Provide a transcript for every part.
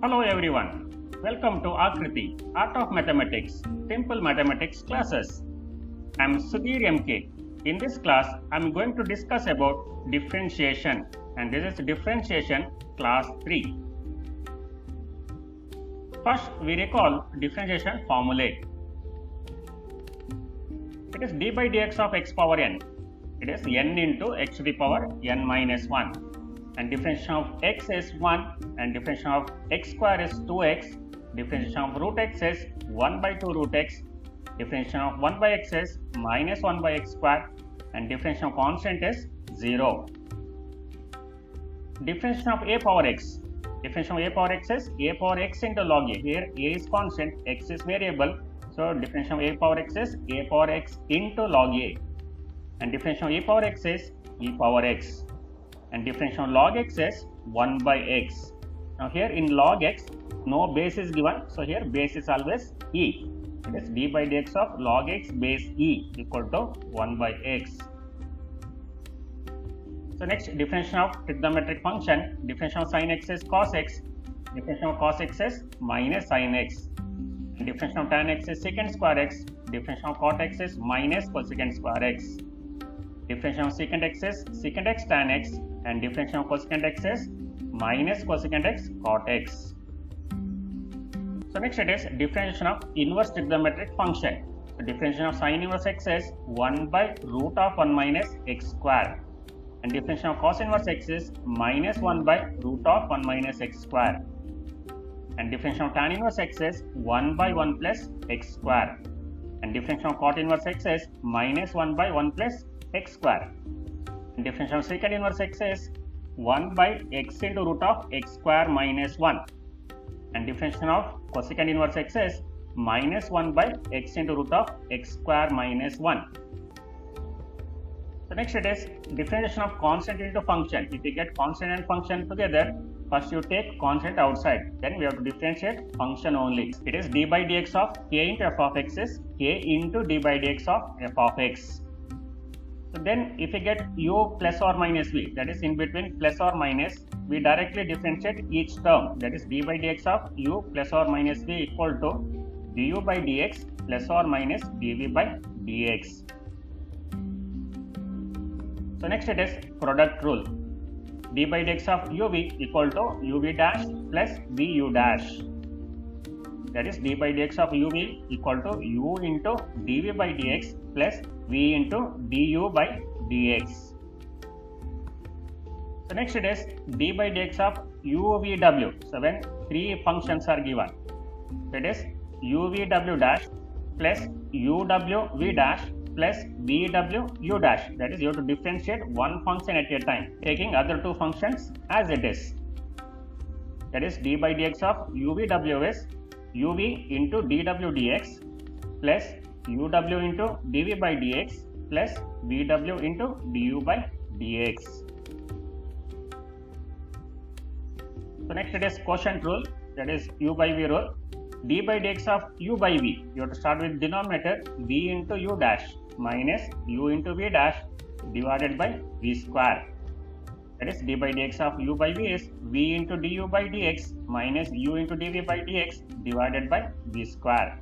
Hello everyone, welcome to Akriti, Art of Mathematics, Simple Mathematics classes. I am Sudhir MK. In this class, I am going to discuss about differentiation, and this is differentiation class 3. First, we recall differentiation formulae. It is d by dx of x power n. It is n into x to the power n minus 1. And differentiation of x is 1 and differentiation of x square is 2x, differentiation of root x is 1 by 2 root x, differentiation of 1 by x is minus 1 by x square, and differentiation of constant is 0. Differentiation of a power x. Differentiation of a power x is a power x into log a. Here a is constant, x is variable, so differentiation of a power x is a power x into log a. And differentiation of a power x is e power x. And differentiation of log x is 1 by x. Now here in log x, no base is given, so here base is always e. It is d by dx of log x base e equal to 1 by x. So next, differentiation of trigonometric function. Differentiation of sin x is cos x, differentiation of cos x is minus sin x, and differentiation of tan x is secant square x, differentiation of cot x is minus cosecant square x, differentiation of secant x is secant x tan x, and differentiation of cosecant x is minus cosecant x cot x. So next it is differentiation of inverse trigonometric function. So differentiation of sin inverse x is 1 by root of 1 minus x square, and differentiation of cos inverse x is minus 1 by root of 1 minus x square, and differentiation of tan inverse x is 1 by 1 plus x square, and differentiation of cot inverse x is minus 1 by 1 plus x square. And differentiation of secant inverse x is 1 by x into root of x square minus 1, and differentiation of cosecant inverse x is minus 1 by x into root of x square minus 1. So next it is differentiation of constant into function. If you get constant and function together, first you take constant outside, then we have to differentiate function only. It is d by dx of k into f of x is k into d by dx of f of x. So then if we get u plus or minus v, that is in between plus or minus, we directly differentiate each term, that is d by dx of u plus or minus v equal to du by dx plus or minus dv by dx. So next it is product rule. D by dx of uv equal to uv dash plus vu dash. That is d by dx of uv equal to u into dv by dx plus v into du by dx. So next it is d by dx of uvw. So when three functions are given, so it is uvw dash plus uwv dash plus vwu dash. That is, you have to differentiate one function at a time, taking other two functions as it is. That is, d by dx of uvw is uv into dw dx plus uw into dv by dx plus vw into du by dx. So next it is quotient rule, that is u by v rule. D by dx of u by v, you have to start with denominator v into u dash minus u into v dash divided by v square. That is, d by dx of u by v is v into du by dx minus u into dv by dx divided by v square.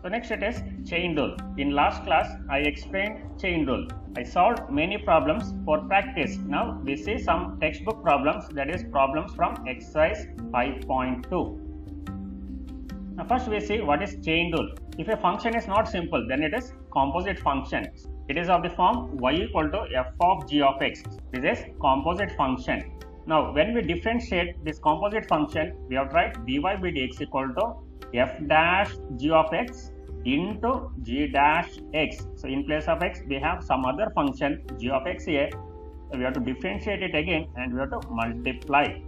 So next it is chain rule. In last class I explained chain rule. I solved many problems for practice. Now we see some textbook problems, that is problems from exercise 5.2. Now first we see what is chain rule. If a function is not simple, then it is composite function. It is of the form y equal to f of g of x. This is composite function. Now when we differentiate this composite function, we have to write dy by dx equal to f dash g of x into g dash x. So in place of x, we have some other function g of x here. So we have to differentiate it again and we have to multiply.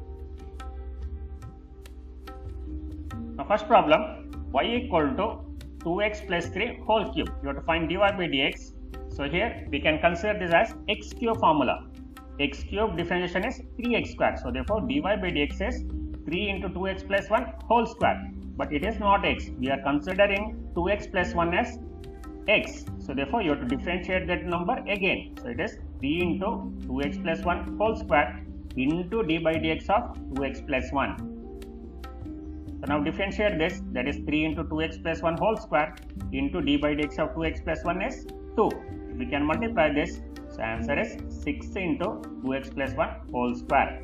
Now first problem, y equal to 2x plus 3 whole cube. You have to find dy by dx. So here we can consider this as x cube formula. X cube differentiation is 3x square. So therefore dy by dx is 3 into 2x plus 1 whole square. But it is not x. We are considering 2x plus 1 as x. So therefore you have to differentiate that number again. So it is 3 into 2x plus 1 whole square into d by dx of 2x plus 1. So now differentiate this, that is 3 into 2x plus 1 whole square into d by dx of 2x plus 1 is 2. We can multiply this, so answer is 6 into 2x plus 1 whole square.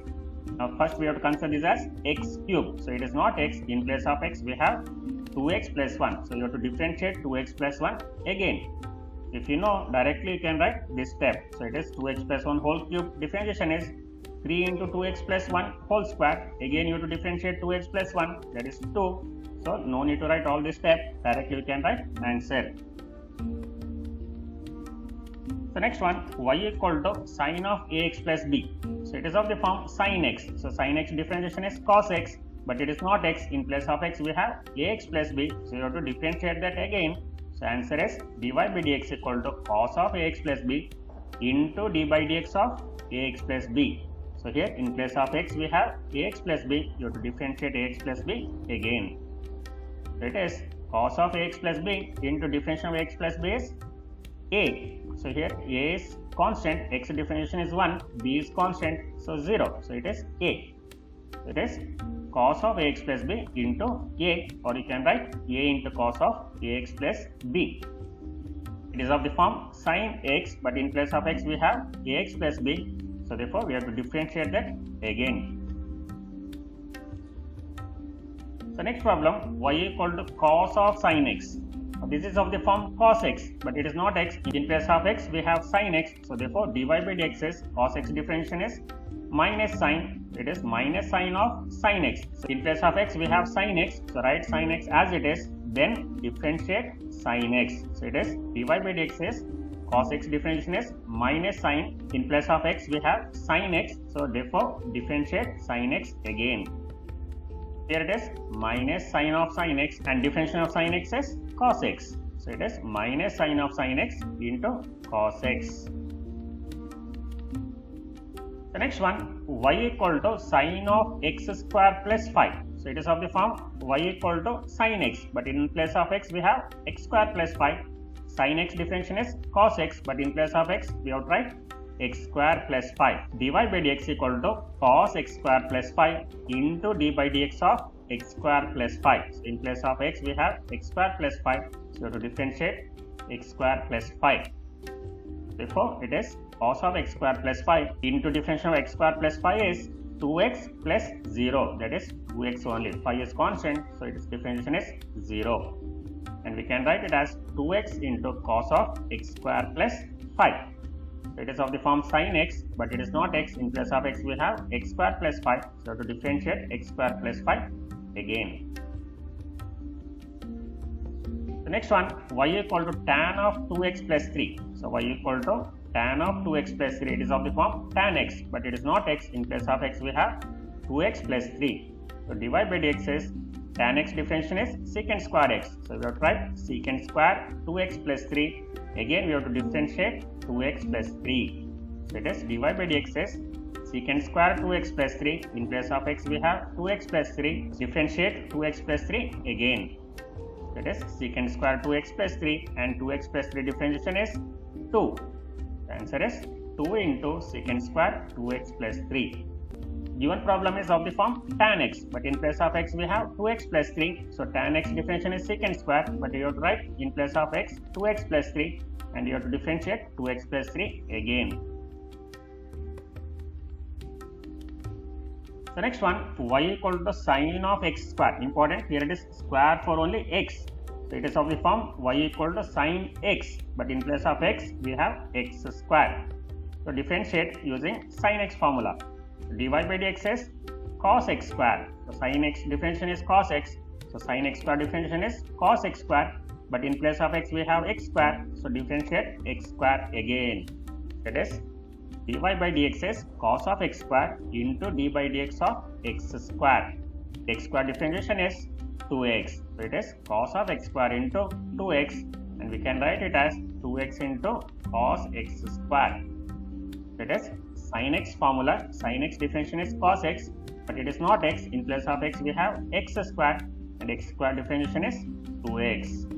Now first we have to consider this as x cube, so it is not x. In place of x we have 2x plus 1, so you have to differentiate 2x plus 1 again. If you know directly you can write this step, so it is 2x plus 1 whole cube. Differentiation is 3 into 2x plus 1 whole square. Again you have to differentiate 2x plus 1, that is 2. So no need to write all this step, directly you can write answer. So next one, y equal to sine of ax plus b. So it is of the form sin x. So sin x differentiation is cos x, but it is not x. In place of x we have ax plus b, so you have to differentiate that again. So answer is dy by dx equal to cos of ax plus b into d by dx of ax plus b. So here in place of x we have ax plus b, you have to differentiate ax plus b again. So it is cos of ax plus b into differentiation of ax plus b is a. So here a is constant, x differentiation is 1, b is constant, so 0. So it is a. So it is cos of ax plus b into a, or you can write a into cos of ax plus b. It is of the form sin x, but in place of x we have ax plus b. So therefore we have to differentiate that again. So next problem, y equal to cos of sin x. This is of the form cos x, but it is not x. In place of x we have sin x, so therefore dy by dx is cos x differentiation is minus sin, it is minus sin of sin x. So in place of x we have sin x, so write sin x as it is, then differentiate sin x. So it is dy by dx is cos x differentiation is minus sin. In place of x we have sin x, so therefore differentiate sin x again. Here it is minus sin of sin x, and differentiation of sin x is cos x. So it is minus sin of sin x into cos x. The next one, y equal to sin of x square plus 5. So it is of the form y equal to sin x, but in place of x we have x square plus 5. Sin x differentiation is cos x, but in place of x we have to write x square plus 5. dy by dx equal to cos x square plus 5 into d by dx of x square plus 5. So in place of x we have x square plus 5, so we have to differentiate x square plus 5. Therefore it is cos of x square plus 5 into differentiation of x square plus 5 is 2x plus 0, that is 2x only. 5 is constant, so its differentiation is 0. And we can write it as 2x into cos of x square plus 5. So it is of the form sin x, but it is not x. In place of x we have x square plus 5, so to differentiate x square plus 5 again. The next one, y equal to tan of 2x plus 3. So y equal to tan of 2x plus 3, it is of the form tan x, but it is not x. In place of x we have 2x plus 3. So dy by dx is tan x differentiation is secant square x. So we have to write secant square 2x plus 3. Again we have to differentiate 2x plus 3. So it is dy by dx is secant square 2x plus 3. In place of x we have 2x plus 3. Differentiate 2x plus 3 again. So it is secant square 2x plus 3, and 2x plus 3 differentiation is 2. The answer is 2 into secant square 2x plus 3. Given problem is of the form tan x, but in place of x we have 2x plus 3. So tan x differentiation is secant square, but you have to write in place of x 2x plus 3, and you have to differentiate 2x plus 3 again. The next one, y equal to sine of x square. Important, here it is square for only x. So it is of the form y equal to sine x, but in place of x we have x square. So differentiate using sin x formula. dy by dx is cos x square. So sin x differentiation is cos x. So sin x square differentiation is cos x square, but in place of x we have x square. So differentiate x square again. That is dy by dx is cos of x square into d by dx of x square. X square differentiation is 2x. So it is cos of x square into 2x, and we can write it as 2x into cos x square. That is sin x formula. Sin x differentiation is cos x, but it is not x. In place of x we have x square, and x square differentiation is 2x.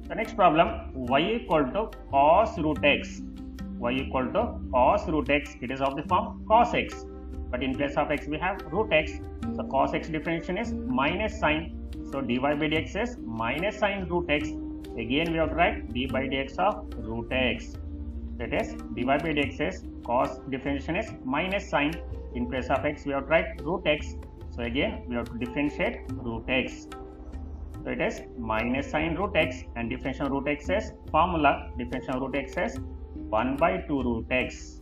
The next problem, y equal to cos root x. y equal to cos root x. It is of the form cos x, but in place of x we have root x. So cos x differentiation is minus sine. So dy by dx is minus sine root x. Again we have to write d by dx of root x. That is dy by dx is cos differentiation is minus sine. In place of x we have to write root x. So again we have to differentiate root x. So it is minus sine root x, and differential root x is formula. Differential root x is 1 by 2 root x,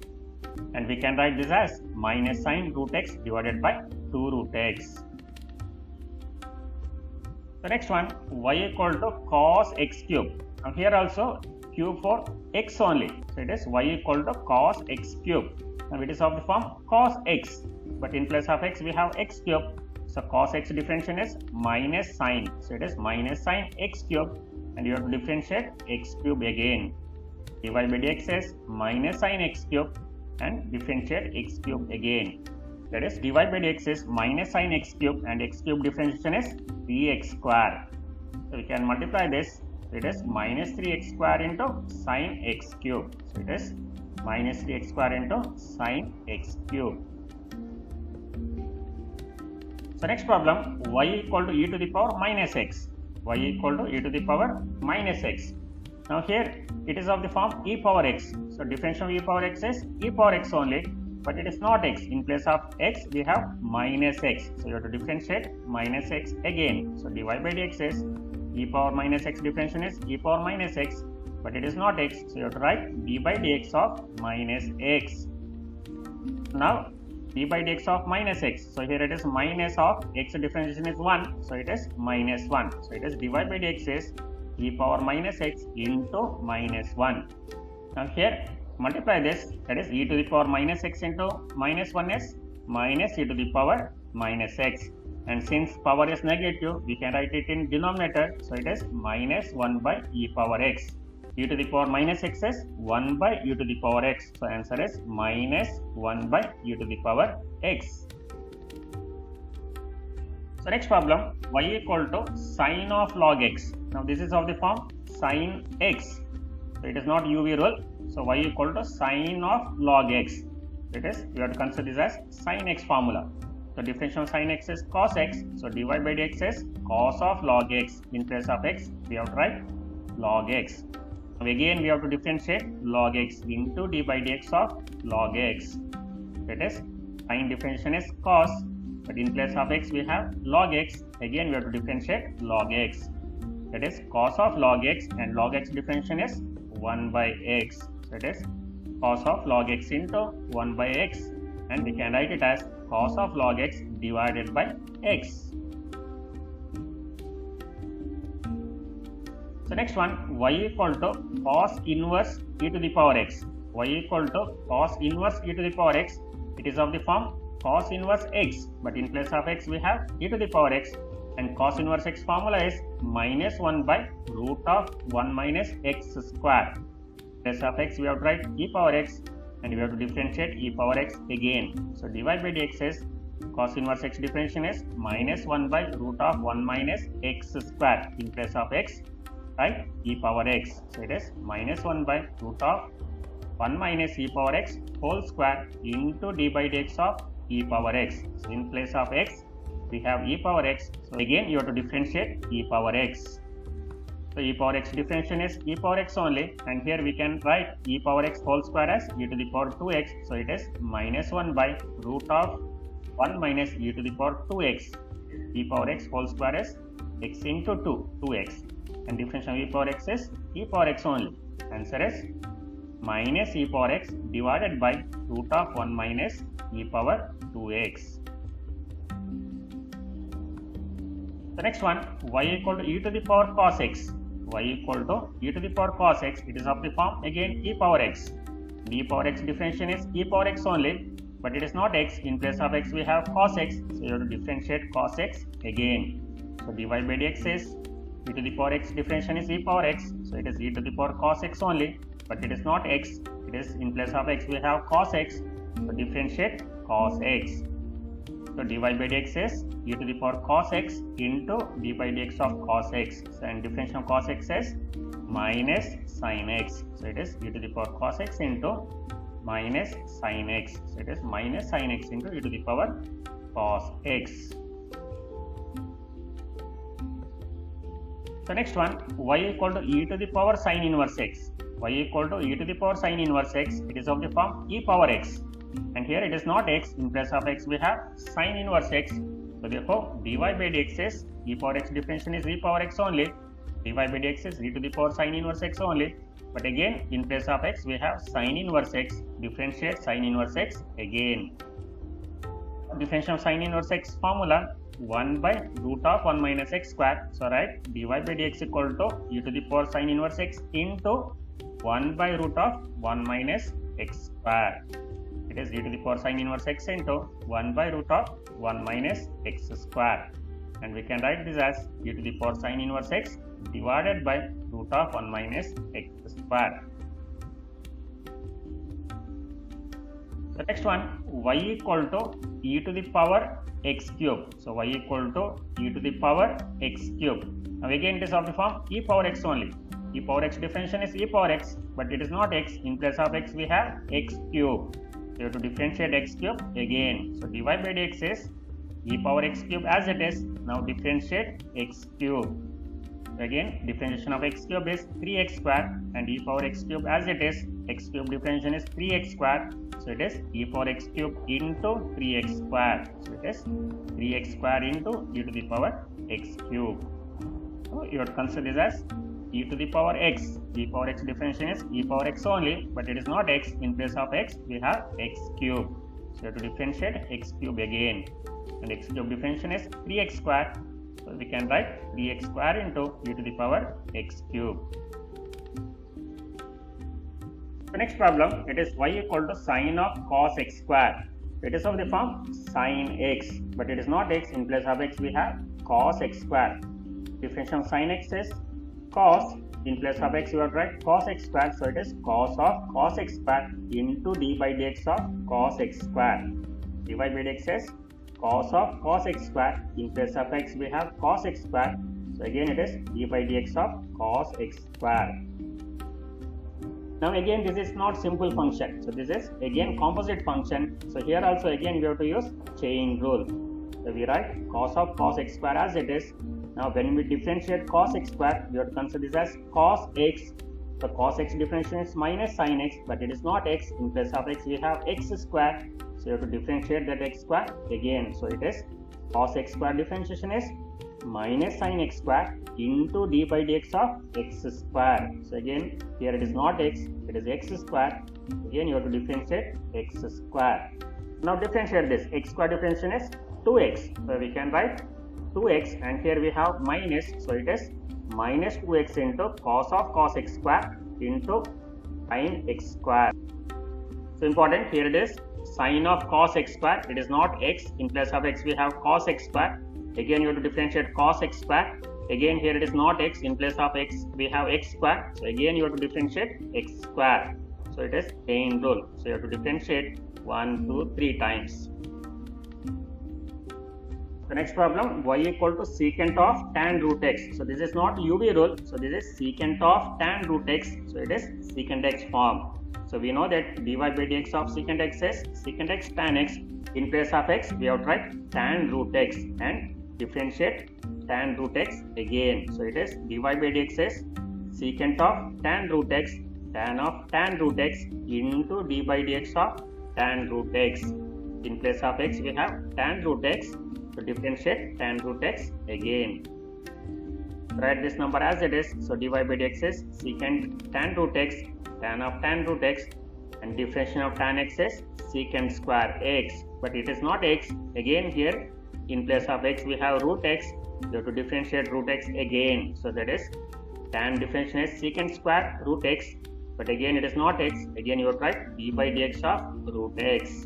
and we can write this as minus sine root x divided by 2 root x. The next one, y equal to cos x cube. Now here also cube for x only. So it is y equal to cos x cube. Now it is of the form cos x, but in place of x we have x cube. So cos x differentiation is minus sine. So it is minus sine x cube, and you have to differentiate x cube again. dy by dx is minus sine x cube, and differentiate x cube again. That is dy by dx is minus sine x cube, and x cube differentiation is 3x square. So we can multiply this. It is minus 3x square into sine x cube. So it is minus 3x square into sine x cube. So next problem, y equal to e to the power minus x. Y equal to e to the power minus x. Now here it is of the form e power x. So differential of e power x is e power x only, but it is not x. In place of x we have minus x. So you have to differentiate minus x again. So dy by dx is e power minus x differentiation is e power minus x, but it is not x. So you have to write d by dx of minus x. Now d by dx of minus x. So here it is minus of x differentiation is 1. So it is minus 1. So it is dy by dx is e power minus x into minus 1. Now here multiply this. That is e to the power minus x into minus 1 is minus e to the power minus x. And since power is negative, we can write it in denominator. So it is minus 1 by e power x. E to the power minus x is 1 by e to the power x. So answer is minus 1 by e to the power x. So next problem, y equal to sine of log x. Now this is of the form sine x. So it is not UV rule. So y equal to sine of log x. It is, you have to consider this as sine x formula. So differential of sine x is cos x. So dy by dx is cos of log x. In place of x we have to write log x. Now again we have to differentiate log x into d by dx of log x. That is sine differentiation is cos, but in place of x we have log x. Again we have to differentiate log x. That is cos of log x, and log x differentiation is 1 by x. So it is cos of log x into 1 by x, and we can write it as cos of log x divided by x. So next one, y equal to cos inverse e to the power x. Y equal to cos inverse e to the power x. It is of the form cos inverse x, but in place of x we have e to the power x, and cos inverse x formula is minus 1 by root of 1 minus x square. In place of x we have to write e power x, and we have to differentiate e power x again. So dy by dx is cos inverse x differentiation is minus 1 by root of 1 minus x square. In place of x, right, e power x. So it is minus 1 by root of 1 minus e power x whole square into d by dx of e power x. So in place of x we have e power x. So again you have to differentiate e power x. So e power x differentiation is e power x only, and here we can write e power x whole square as e to the power 2x. So it is minus 1 by root of 1 minus e to the power 2x. E power x whole square is x into 2x, and differential of e power x is e power x only. Answer is minus e power x divided by root of 1 minus e power 2x. The next one, y equal to e to the power cos x. Y equal to e to the power cos x. It is of the form again e power x. D power x differentiation is e power x only, but it is not x. In place of x we have cos x. So you have to differentiate cos x again. So dy by dx is e to the power x differentiation is e power x. So it is e to the power cos x only, but it is not x. It is, in place of x we have cos x. So differentiate cos x. So dy by dx is e to the power cos x into d by dx of cos x, and differential of cos x is minus sin x. So it is e to the power cos x into minus sin x. So it is minus sin x into e to the power cos x. So next one, y equal to e to the power sin inverse x. Y equal to e to the power sin inverse x. It is of the form e power x. And here it is not x. In place of x we have sin inverse x. So therefore dy by dx is e power x differentiation is e power x only. Dy by dx is e to the power sin inverse x only. But again in place of x we have sin inverse x. Differentiate sin inverse x again. Differentiation of sin inverse x formula 1 by root of 1 minus x square. So write dy by dx equal to e to the power sin inverse x into 1 by root of 1 minus x square. It is e to the power sin inverse x into 1 by root of 1 minus x square. And we can write this as e to the power sin inverse x divided by root of 1 minus x square. The next one, y equal to e to the power x cube. So y equal to e to the power x cube. Now again it is of the form e power x only. E power x differentiation is e power x, but it is not x. In place of x we have x cube. So you have to differentiate x cube again. So dy by dx is e power x cube as it is. Now differentiate x cube. So again differentiation of x cube is 3x square, and e power x cube as it is. X cube differentiation is 3x square. So it is e power x cube into 3x square. So it is 3x square into e to the power x cube. So you have to consider this as e to the power x. E power x differentiation is e power x only, but it is not x. In place of x we have x cube. So you have to differentiate x cube again, and x cube differentiation is 3x square. So we can write 3x square into e to the power x cube. The next problem, it is y equal to sine of cos x square. It is of the form sine x, but it is not x. In place of x we have cos x square. Differential of sine x is cos. In place of x you have to write cos x square. So it is cos of cos x square into d by dx of cos x square. dy by dx is cos of cos x square. In place of x we have cos x square. So again it is d by dx of cos x square. Now again this is not simple function. So this is again composite function. So here also again we have to use chain rule. So we write cos of cos x square as it is. Now when we differentiate cos x square, we have to consider this as cos x. So cos x differentiation is minus sin x, but it is not x. In place of x we have x square. So you have to differentiate that x square again. So it is cos x square differentiation is minus sin x square into d by dx of x square. So again here it is not x, it is x square. Again you have to differentiate x square. Now differentiate this. X square differentiation is 2x. So we can write 2x, and here we have minus. So it is minus 2x into cos of cos x square into sin x square. So important, here it is sine of cos x square. It is not x. In place of x we have cos x square. Again you have to differentiate cos x square. Again here it is not x. In place of x we have x square. So again you have to differentiate x square. So it is chain rule. So you have to differentiate 1, 2, 3 times. The next problem, y equal to secant of tan root x. So this is not UV rule. So this is secant of tan root x. So it is secant x form. So we know that dy by dx of secant x is secant x tan x. In place of x we have to write tan root x and differentiate tan root x again. So it is dy by dx is secant of tan root x, tan of tan root x into d by dx of tan root x. In place of x we have tan root x. So differentiate tan root x again. Write this number as it is. So dy by dx is secant tan root x, tan of tan root x, and differentiation of tan x is secant square x, but it is not x. Again here in place of x we have root x. You have to differentiate root x again. So that is tan differentiation is secant square root x, but again it is not x. Again you have to write d by dx of root x.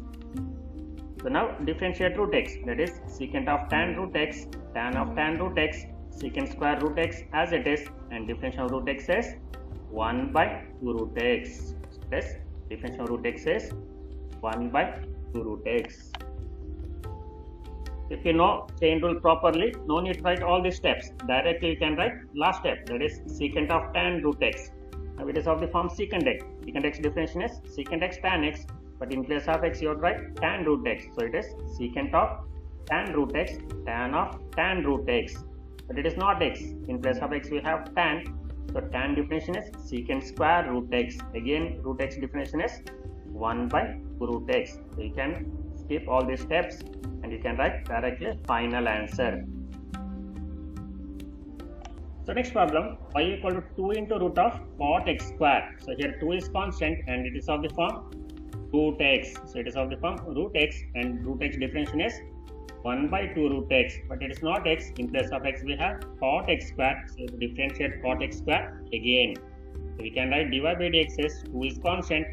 So now differentiate root x, that is secant of tan root x, tan of tan root x, secant square root x as it is, and differentiation of root x is 1 by 2 root x. So this differentiation of root x is 1 by 2 root x. If you know chain rule properly, no need to write all these steps. Directly you can write last step, that is secant of tan root x. Now it is of the form secant x. Secant x differentiation is secant x tan x, but in place of x you would write tan root x. So it is secant of tan root x, tan of tan root x. But it is not x. In place of x we have tan. So tan definition is secant square root x. Again root x definition is 1 by root x. So you can skip all these steps and you can write directly final answer. So next problem, y equal to 2 into root of cot x square. So here 2 is constant and it is of the form root x. So it is of the form root x, and root x differentiation is 1 by 2 root x, but it is not x. In place of x we have cot x square. So to differentiate cot x square again. So we can write dy by dx is 2 is constant.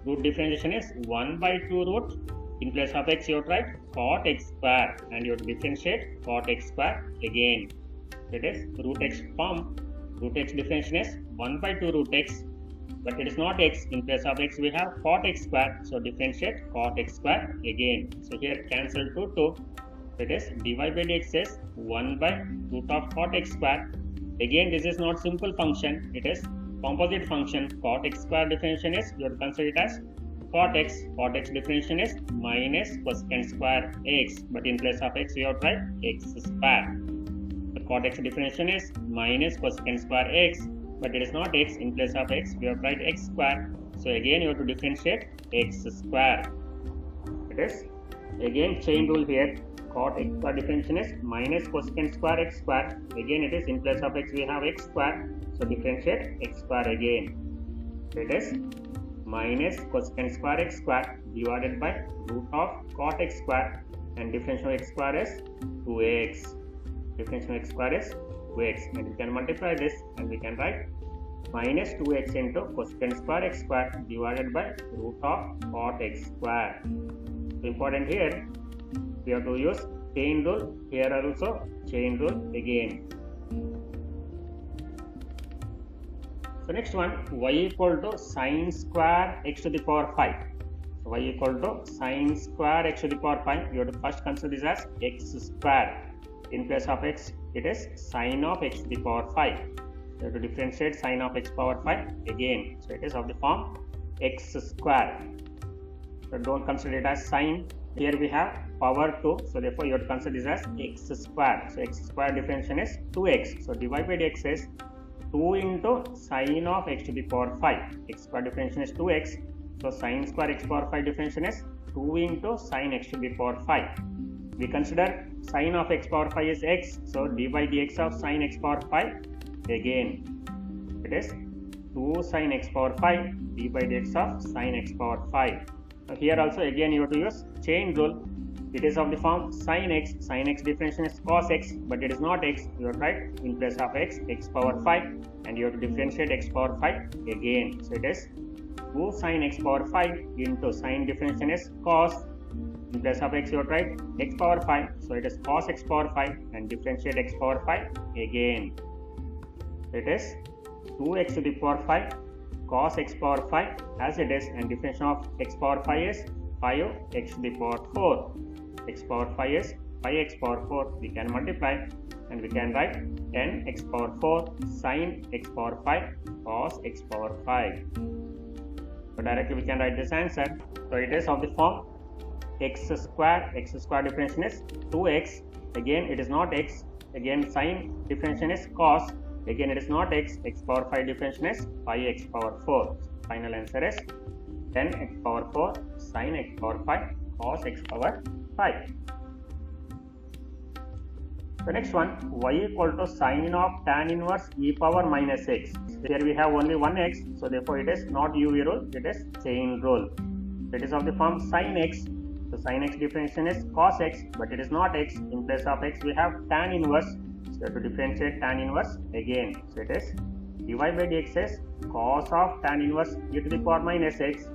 Root differentiation is 1 by 2 root. In place of x you would write cot x square and you would differentiate cot x square again. It is root x form. Root x differentiation is 1 by 2 root x, but it is not x. In place of x we have cot x square, so differentiate cot x square again. So here cancel 2. It is dy by dx is 1 by root of cot x square. Again this is not simple function, it is composite function. Cot x square differentiation is, you would consider it as cot x. Cot x differentiation is minus cosecant square x, but in place of x we have to write x square. The cot x differentiation is minus cosecant square x, but it is not x. In place of x we have to write x square. So again you have to differentiate x square. It is again chain rule here. Cot x square differentiation is minus cosecant square x square. Again it is in place of x we have x square, so differentiate x square again. It is minus cosecant square x square divided by root of cot x square, and differentiation of x square is 2x. Differentiation of x square is 2x, and we can multiply this and we can write minus 2x into cosecant square x square divided by root of cot x square. So important here, we have to use chain rule. Here also chain rule again. So next one, y equal to sine square x to the power 5. So y equal to sine square x to the power 5. You have to first consider this as x square. In place of x it is sine of x to the power 5. You have to differentiate sine of x power 5 again. So it is of the form x square. So don't consider it as sine. Here we have power 2, so therefore you have to consider this as x square. So x square differentiation is 2x. So dy by dx is 2 into sine of x to the power 5. X square differentiation is 2x. So sine square x power 5 differentiation is 2 into sine x to the power 5. We consider sine of x power 5 is x. So d by dx of sine x power 5 again. It is 2 sine x power 5 d by dx of sine x power 5. Now here also again you have to use chain rule. It is of the form sin x. Sin x differentiation is cos x, but it is not x. You have to write in place of x, x power 5, and you have to differentiate x power 5 again. So it is 2 sin x power 5 into sin differentiation is cos. In place of x you have to write x power 5. So it is cos x power 5 and differentiate x power 5 again. So it is 2x to the power 5 cos x power 5 as it is, and differentiation of x power 5 is 5x to the power 4. X power 5 is 5x power 4. We can multiply and we can write 10x power 4 sin x power 5 cos x power 5. So directly we can write this answer. So it is of the form x square. X square differentiation is 2x. Again it is not x. Again sin differentiation is cos. Again it is not x. X power 5 differentiation is 5x power 4. Final answer is 10x power 4 sin x power 5 cos x power 5. The next one, y equal to sine of tan inverse e power minus x. Here we have only one x, so therefore it is not UV rule, it is chain rule. It is of the form sin x. So sin x differentiation is cos x, but it is not x. In place of x we have tan inverse, so you have to differentiate tan inverse again. So it is dy by dx is cos of tan inverse e to the power minus x.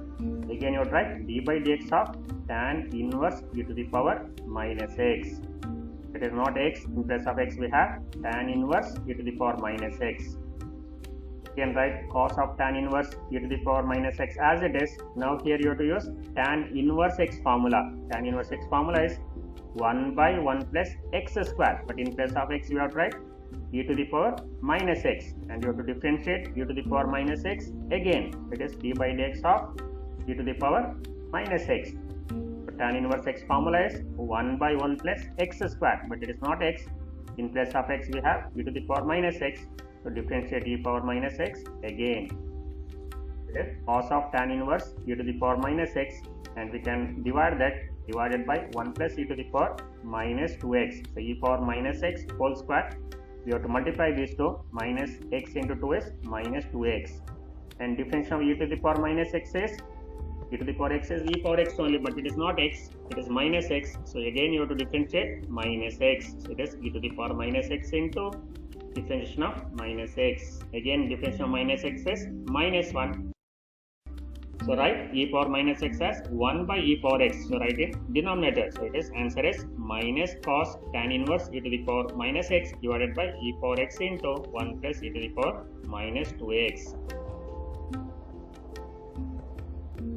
Again you would write d by dx of tan inverse e to the power minus x. It is not x. In place of x we have tan inverse e to the power minus x. can write cos of tan inverse e to the power minus x as it is. Now here you have to use tan inverse x formula. Tan inverse x formula is 1 by 1 plus x square, but in place of x you have to write e to the power minus x, and you have to differentiate e to the power minus x again. It is d by dx of e to the power minus x. So tan inverse x formula is 1 by 1 plus x square, but it is not x. In place of x we have e to the power minus x. So differentiate e power minus x again. It is cos of tan inverse e to the power minus x, and we can divide that, divided by 1 plus e to the power minus 2x. So e power minus x whole square. We have to multiply these two. Minus x into 2 is minus 2x. And differentiation of e to the power minus x is e to the power x is e power x only, but it is not x. It is minus x. So again you have to differentiate minus x. So it is e to the power minus x into differentiation of minus x. Again differentiation of minus x is minus 1. So write e power minus x as 1 by e power x. So write in denominator. So it is answer is minus cos tan inverse e to the power minus x divided by e power x into 1 plus e to the power minus 2x.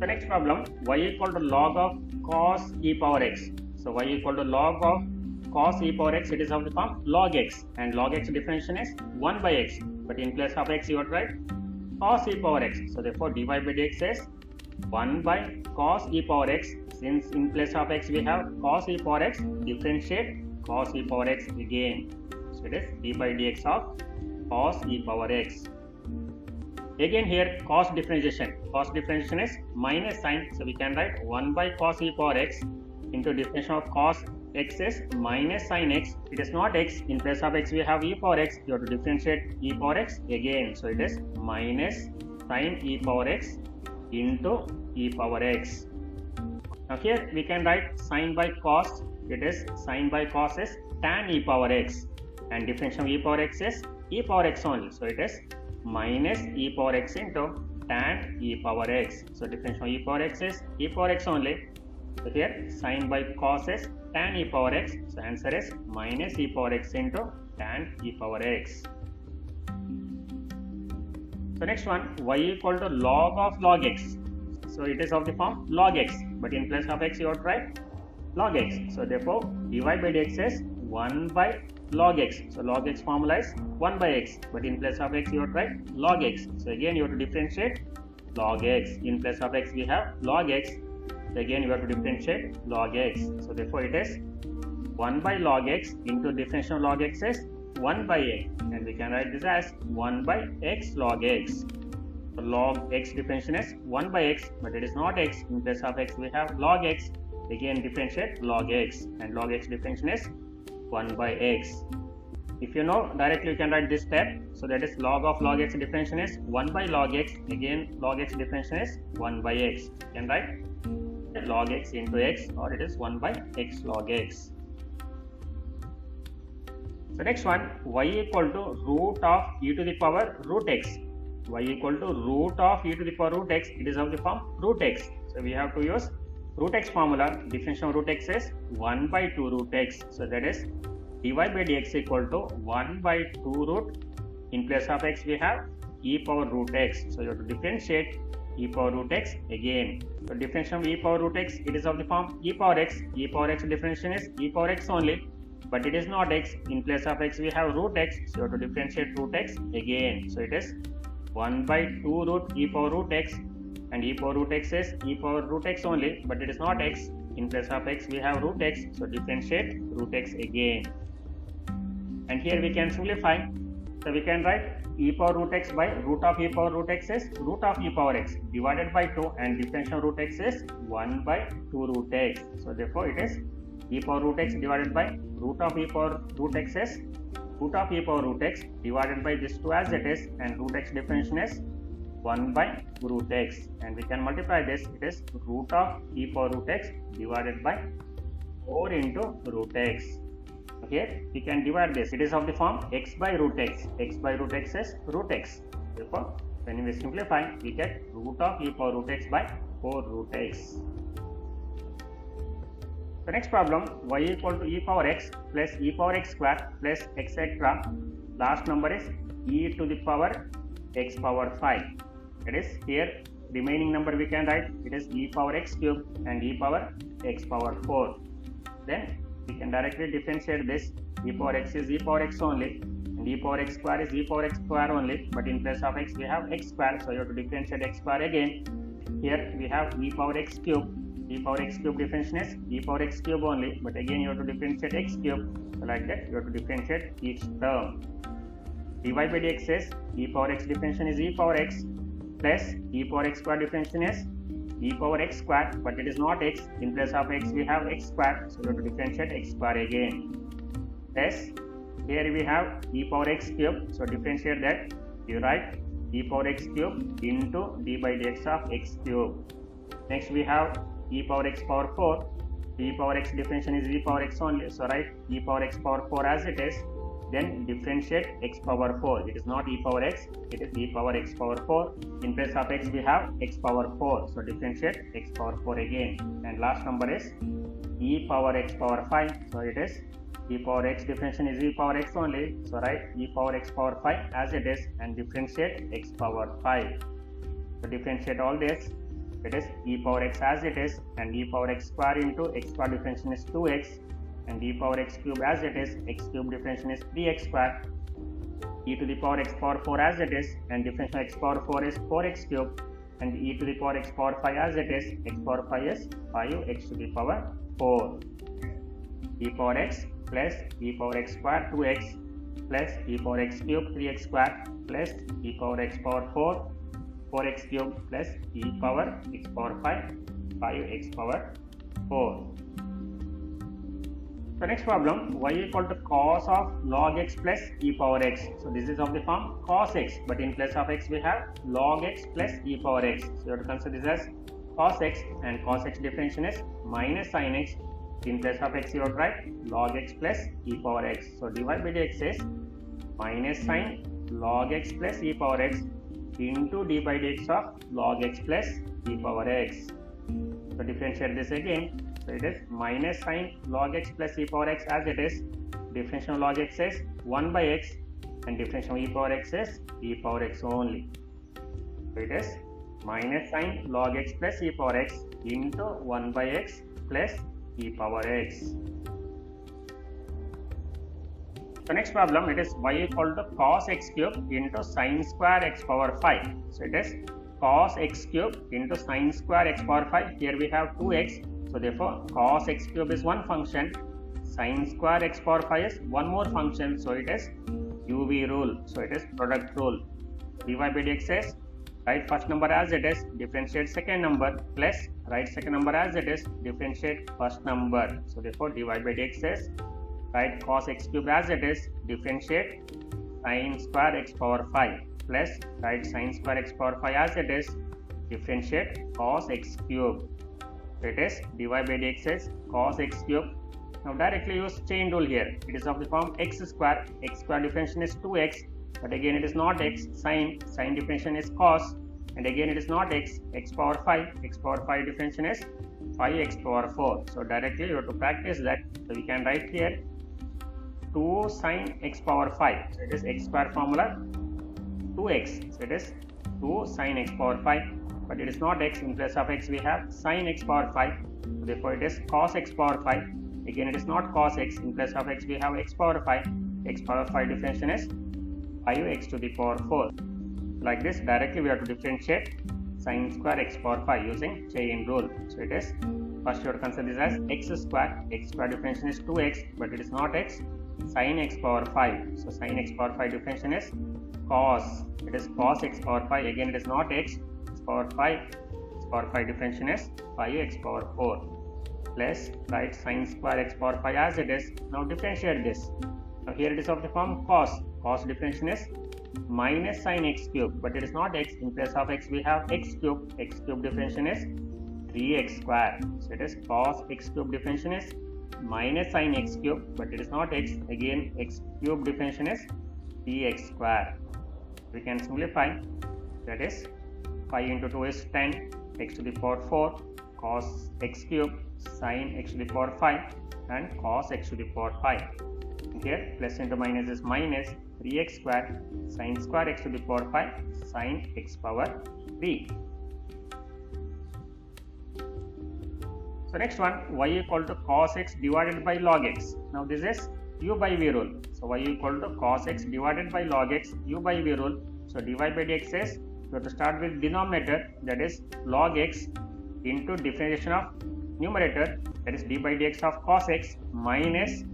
The next problem, y equal to log of cos e power x. So y equal to log of cos e power x, it is of the form log x, and log x differentiation is 1 by x, but in place of x you have to write cos e power x. So therefore dy by dx is 1 by cos e power x. Since in place of x we have cos e power x, differentiate cos e power x again. So it is d by dx of cos e power x. Again here cos differentiation. Cos differentiation is minus sign. So we can write 1 by cos e power x into differentiation of cos x is minus sin x. It is not x. In place of x we have e power x. You have to differentiate e power x again. So it is minus sin e power x into e power x. Now here we can write sin by cos. It is sin by cos is tan e power x, and differentiation of e power x is e power x only. So it is minus e power x into tan e power x. So differentiation of e power x is e power x only. So here sin by cos is tan e power x. So answer is minus e power x into tan e power x. So next one, y equal to log of log x. So it is of the form log x, but in place of x you have to write log x. So therefore dy by dx is 1 by log x. So log x formula is 1 by x, but in place of x you have to write log x. So again you have to differentiate log x. In place of x we have log x. So again you have to differentiate log x. So therefore it is 1 by log x into differentiation of log x is 1 by x, and we can write this as 1 by x log x. So log x differentiation is 1 by x, but it is not x. In place of x we have log x. Again differentiate log x, and log x differentiation is 1 by x. If you know directly you can write this step. So that is log of log x differentiation is 1 by log x. Again log x differentiation is 1 by x. You can write log x into x, or it is 1 by x log x. So next one, y equal to root of e to the power root x. Y equal to root of e to the power root x. It is of the form root x. So we have to use root x formula. Differentiation of root x is 1 by 2 root x. So that is dy by dx equal to 1 by 2 root. In place of x we have e power root x. So you have to differentiate e power root x again. So differentiation of e power root x, it is of the form e power x. E power x differentiation is e power x only, but it is not x. In place of x we have root x. So you have to differentiate root x again. So it is 1 by 2 root e power root x, and e power root x is e power root x only, but it is not x. In place of x we have root x. So differentiate root x again. And here we can simplify. So we can write e power root x by root of e power root x is root of e power x divided by 2, and differentiation of root x is 1 by 2 root x. So therefore it is e power root x divided by root of e power root x is root of e power root x divided by this 2 as it is, and root x differentiation is 1 by root x, and we can multiply this. It is root of e power root x divided by 4 into root x. Here we can divide this. It is of the form x by root x. X by root x is root x. Therefore when we simplify we get root of e power root x by 4 root x. The next problem, y equal to e power x plus e power x square plus etc. Last number is e to the power x power 5. It is here remaining number we can write, it is e power x cube and e power x power 4. Then we can directly differentiate this. E power x is e power x only and e power x square is e power x square only, but in place of x we have x square, so you have to differentiate x square again. Here we have e power x cube. E power x cube differentiation is e power x cube only, but again you have to differentiate x cube. So like that you have to differentiate each term. dy by dx is e power x differentiation is e power x plus e power x square differentiation is e power x square, but it is not x. In place of x we have x square, so we have to differentiate x square again. Plus here we have e power x cube, so differentiate that. You write e power x cube into d by dx of x cube. Next we have e power x power 4. E power x differentiation is e power x only, so write e power x power 4 as it is. Then differentiate x power 4. It is not e power x, it is e power x power 4. In place of x we have x power 4, so differentiate x power 4 again. And last number is e power x power 5, so it is e power x differentiation is e power x only, so write e power x power 5 as it is and differentiate x power 5. So differentiate all this, it is e power x as it is and e power x square into x square differentiation is 2x and e power x cube as it is, x cube differentiation is 3x square, e to the power x power 4 as it is and differentiation x power 4 is 4x cube and e to the power x power 5 as it is, x power 5 is 5x to the power 4. E power x plus e power x square 2x plus e power x cube 3x square plus e power x power 4 4x cube plus e power x power 5 5x power 4. So next problem, y equal to cos of log x plus e power x. So this is of the form cos x, but in place of x we have log x plus e power x. So you have to consider this as cos x, and cos x differentiation is minus sin x. In place of x you have to write log x plus e power x. So dy by dx is minus sin log x plus e power x into d by dx of log x plus e power x. So differentiate this again. So it is minus sin log x plus e power x as it is. Differentiation of log x is 1 by x and differentiation of e power x is e power x only. So it is minus sin log x plus e power x into 1 by x plus e power x. So next problem, it is y equal to cos x cube into sin square x power 5. So it is cos x cube into sin square x power 5. Here we have 2x. So therefore cos x cube is one function, sin square x power 5 is one more function, so it is UV rule, so it is product rule. dy by dx is write first number as it is, differentiate second number, plus write second number as it is, differentiate first number. So therefore dy by dx is write cos x cube as it is, differentiate sin square x power 5, plus write sin square x power 5 as it is, differentiate cos x cube. It is dy by dx is cos x cube. Now directly use chain rule here. It is of the form x square differentiation is 2x, but again it is not x, sin differentiation is cos, and again it is not x power 5 differentiation is 5x power 4. So directly you have to practice that. So we can write here 2 sin x power 5. So it is x square formula 2x. So it is 2 sin x power 5. But it is not x. In place of x we have sin x power 5, so therefore it is cos x power 5. Again it is not cos x. In place of x we have x power 5. X power 5 differentiation is 5x to the power 4. Like this directly we have to differentiate sin square x power 5 using chain rule. So it is, first you have to consider this as x square differentiation is 2x, but it is not x, sin x power 5. So sin x power 5 differentiation is cos, it is cos x power 5. Again it is not x power 5, x power 5 differentiation is 5x power 4, plus write sin square x power 5 as it is. Now differentiate this. Now here it is of the form cos differentiation is minus sin x cube, but it is not x. In place of x we have x cube differentiation is 3x square. So it is cos x cube differentiation is minus sin x cube, but it is not x. Again x cube differentiation is 3x square. We can simplify, that is 5 into 2 is 10, x to the power 4, cos x cube, sin x to the power 5 and cos x to the power 5. Here plus into minus is minus, 3x square sin square x to the power 5 sin x power 3. So next one, y equal to cos x divided by log x. Now this is u by v rule. So y equal to cos x divided by log x, u by v rule. So dy by dx is, we have to start with denominator, that is log x into differentiation of numerator, that is d by dx of cos x, minus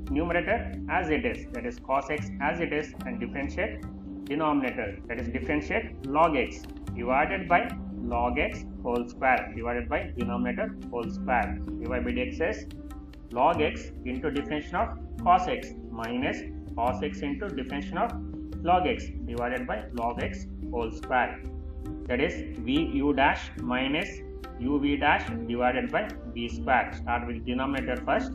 numerator as it is, that is cos x as it is, and differentiate denominator, that is differentiate log x divided by log x whole square divided by denominator whole square. dy by dx is log x into differentiation of cos x minus cos x into differentiation of log x divided by log x whole square, that is v u dash minus uv dash divided by v square. Start with denominator first,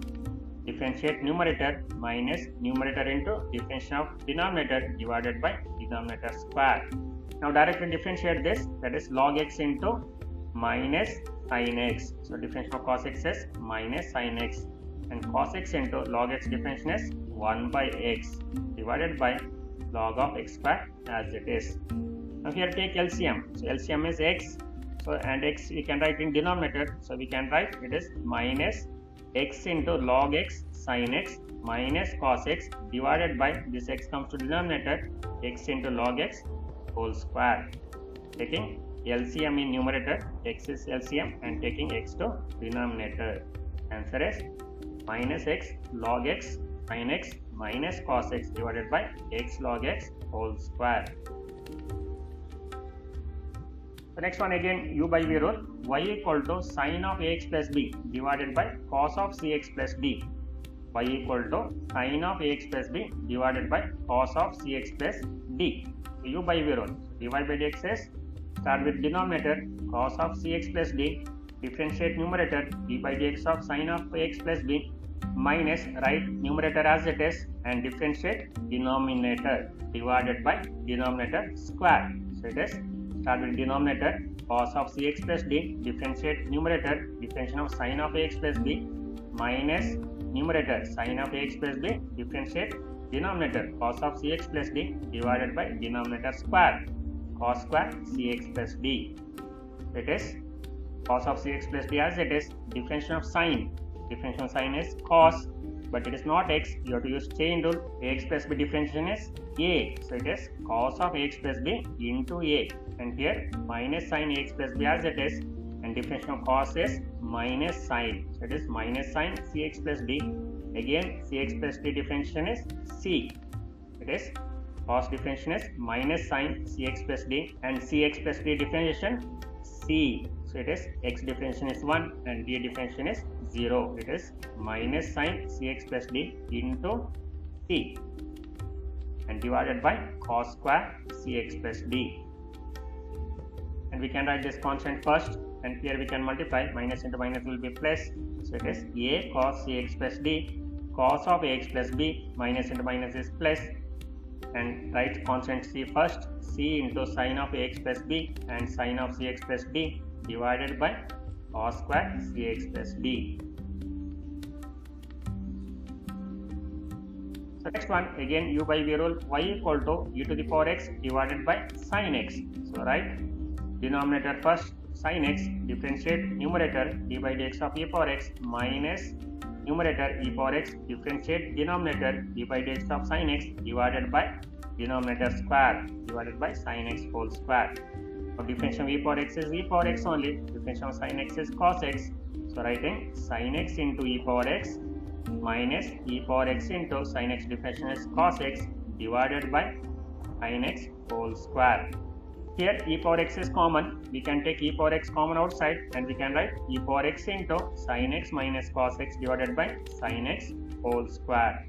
differentiate numerator minus numerator into differentiation of denominator divided by denominator square. Now directly differentiate this, that is log x into minus sin x. So differentiation of cos x is minus sin x, and cos x into log x differentiation is 1 by x divided by log of x square as it is. Now here take LCM. So LCM is x. So and x we can write in denominator. So we can write it is minus x into log x sin x minus cos x divided by this x comes to denominator, x into log x whole square. Taking LCM in numerator, x is LCM, and taking x to denominator. Answer is minus x log x sin x minus cos x divided by x log x whole square. The next one again u by v rule, y equal to sin of ax plus b divided by cos of cx plus d. Y equal to sin of ax plus b divided by cos of cx plus d. U by v rule, dy by dx is, start with denominator cos of cx plus d, differentiate numerator d by dx of sin of ax plus b, minus write numerator as it is, and differentiate denominator divided by denominator square. So it is, start with denominator cos of cx plus d, differentiate numerator differentiation of sin of ax plus b, minus numerator sin of ax plus b, differentiate denominator cos of cx plus d divided by denominator square, cos square cx plus d. It is cos of cx plus d as it is, differentiation of sin. Differentiation of sin is cos, but it is not x. You have to use chain rule. Ax plus b differentiation is a. So it is cos of ax plus b into a. And here minus sin ax plus b as it is, and differentiation of cos is minus sin. So it is minus sin cx plus d. Again cx plus d differentiation is c. It is cos differentiation is minus sin cx plus d, and cx plus d differentiation c. So it is x differentiation is 1 and d differentiation is 0. It is minus sin cx plus d into c, and divided by cos square cx plus d. And we can write this constant first, and here we can multiply. Minus into minus will be plus. So it is a cos cx plus d, cos of ax plus b, minus into minus is plus, and write constant c first, c into sin of ax plus b and sin of cx plus d divided by cos square cx plus d. So next one again u by v rule, y equal to e to the power x divided by sin x. So write denominator first sin x, differentiate numerator d by dx of e power x minus numerator e power x, differentiate denominator d by dx of sin x divided by denominator square divided by sin x whole square. So differentiation of e power x is e power x only, differentiation of sin x is cos x. So writing sin x into e power x minus e power x into sin x differentiation is cos x divided by sin x whole square. Here e power x is common, we can take e power x common outside, and we can write e power x into sin x minus cos x divided by sin x whole square.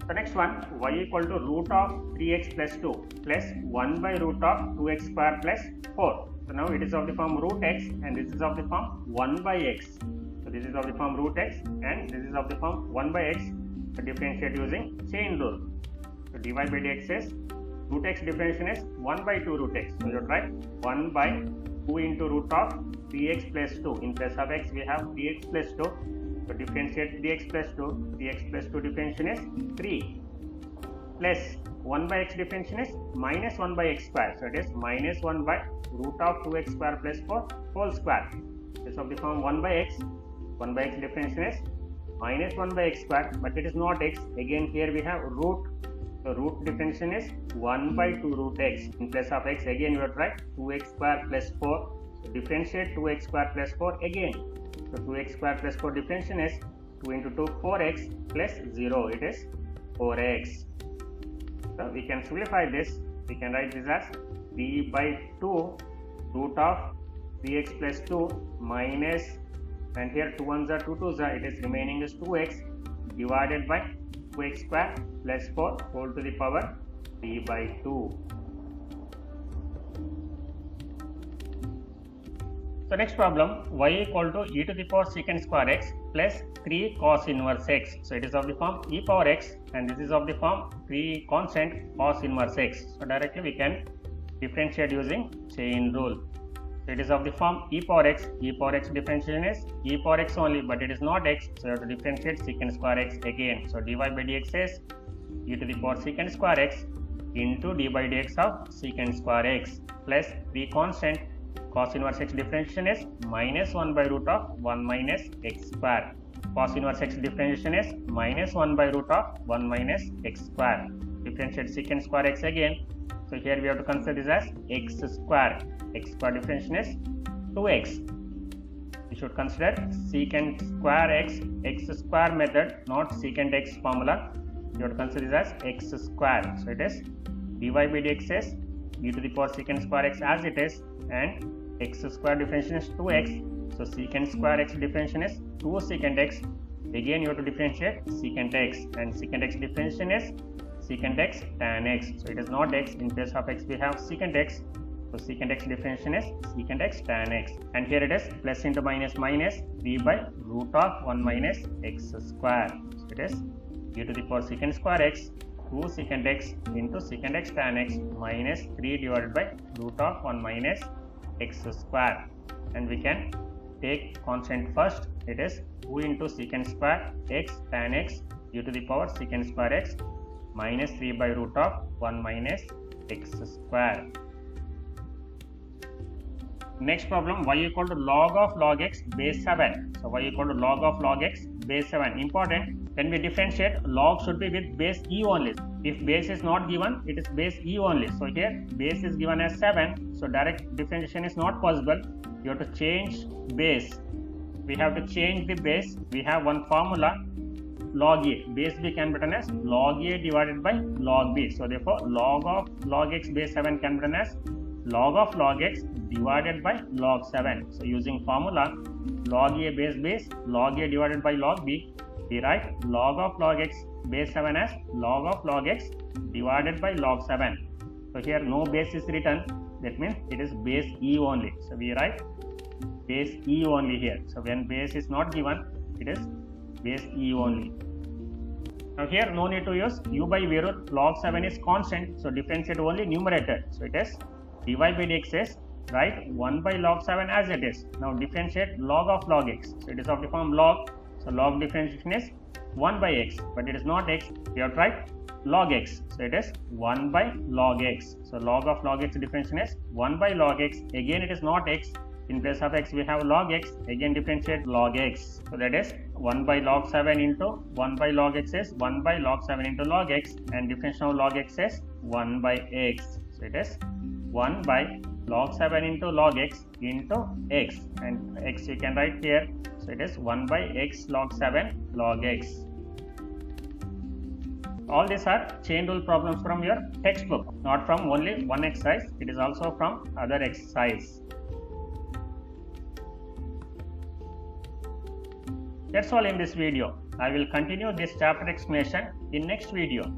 The next one, y equal to root of 3x plus 2 plus 1 by root of 2x square plus 4. So now it is of the form root x, and this is of the form 1 by x. So this is of the form root x, and this is of the form 1 by x. So differentiate using chain rule. So dy by dx is, root x differentiation is 1 by 2 root x. So you write 1 by 2 into root of 3x plus 2. In place of x we have 3x plus 2. So differentiate 3x plus 2. 3x plus 2 differentiation is 3. plus 1 by x differentiation is minus 1 by x square. So it is minus 1 by root of 2x square plus 4 whole square. This of the form 1 by x differentiation is minus 1 by x square, but it is not x. Again here we have root. So root differentiation is 1 by 2 root x. In place of x, again you have to write 2x square plus 4. So differentiate 2x square plus 4 again. So 2x square plus 4 differentiation is 2 into 2 4x plus 0. It is 4x. So we can simplify this. We can write this as 3 by 2 root of 3x plus 2 minus, and here 2 ones are 2 2s are, it is remaining is 2x divided by 2x square plus 4 whole to the power 3 by 2. So next problem, y equal to e to the power secant square x plus 3 cos inverse x. So it is of the form e power x, and this is of the form 3 constant cos inverse x. So directly we can differentiate using chain rule. So it is of the form e power x differentiation is e power x only, but it is not x, so you have to differentiate secant square x again. So dy by dx is e to the power secant square x into d by dx of secant square x plus 3 constant cos inverse x differentiation is minus 1 by root of 1 minus x square. Cos inverse x differentiation is minus 1 by root of 1 minus x square. Differentiate secant square x again. So here we have to consider this as x square. X square differentiation is 2x. We should consider secant square x square method, not secant x formula. You have to consider this as x square. So it is dy by dx is e to the power secant square x as it is, and x square differentiation is 2x. So secant square x differentiation is 2 secant x. Again you have to differentiate secant x, and secant x differentiation is secant x tan x. So it is not x. In place of x we have secant x. So secant x differentiation is secant x tan x, and here it is plus into minus minus 3 by root of 1 minus x square. So it is e to the power secant square x 2 secant x into secant x tan x minus 3 divided by root of 1 minus x square, and we can take constant first. It is 2 into secant square x tan x e to the power secant square x minus 3 by root of 1 minus x square. Next problem, y equal to log x base 7. So y equal to log x base 7. Important, when we differentiate, log should be with base e only. If base is not given, it is base e only. So here base is given as 7. So direct differentiation is not possible. You have to change base. We have to change the base. We have one formula, log a. Base b can be written as log a divided by log b. So therefore log of log x base 7 can be written as log of log x divided by log 7. So using formula log a base b is log a divided by log b, we write log of log x base 7 as log of log x divided by log 7. So here no base is written, that means it is base e only. So we write base e only here. So when base is not given, it is base e only. Now here no need to use u by v root, log 7 is constant, so differentiate only numerator. So it is dy by dx is write 1 by log 7 as it is. Now differentiate log of log x. So it is of the form log. So log differentiation is 1 by x, but it is not x. We have to write log x. So it is 1 by log x. So log of log x differentiation is 1 by log x. Again it is not x. In place of x we have log x. Again differentiate log x. So that is 1 by log 7 into 1 by log x is 1 by log 7 into log x, and differentiation of log x is 1 by x. So it is 1 by log 7 into log x into x, and x you can write here. So it is 1 by x log 7 log x. All these are chain rule problems from your textbook, not from only one exercise. It is also from other exercise. That's all in this video. I will continue this chapter explanation in next video.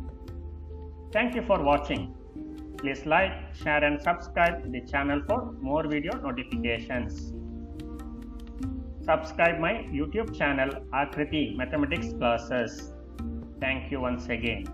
Thank you for watching. Please like, share and subscribe the channel for more video notifications. Subscribe my YouTube channel Akriti Mathematics Classes. Thank you once again.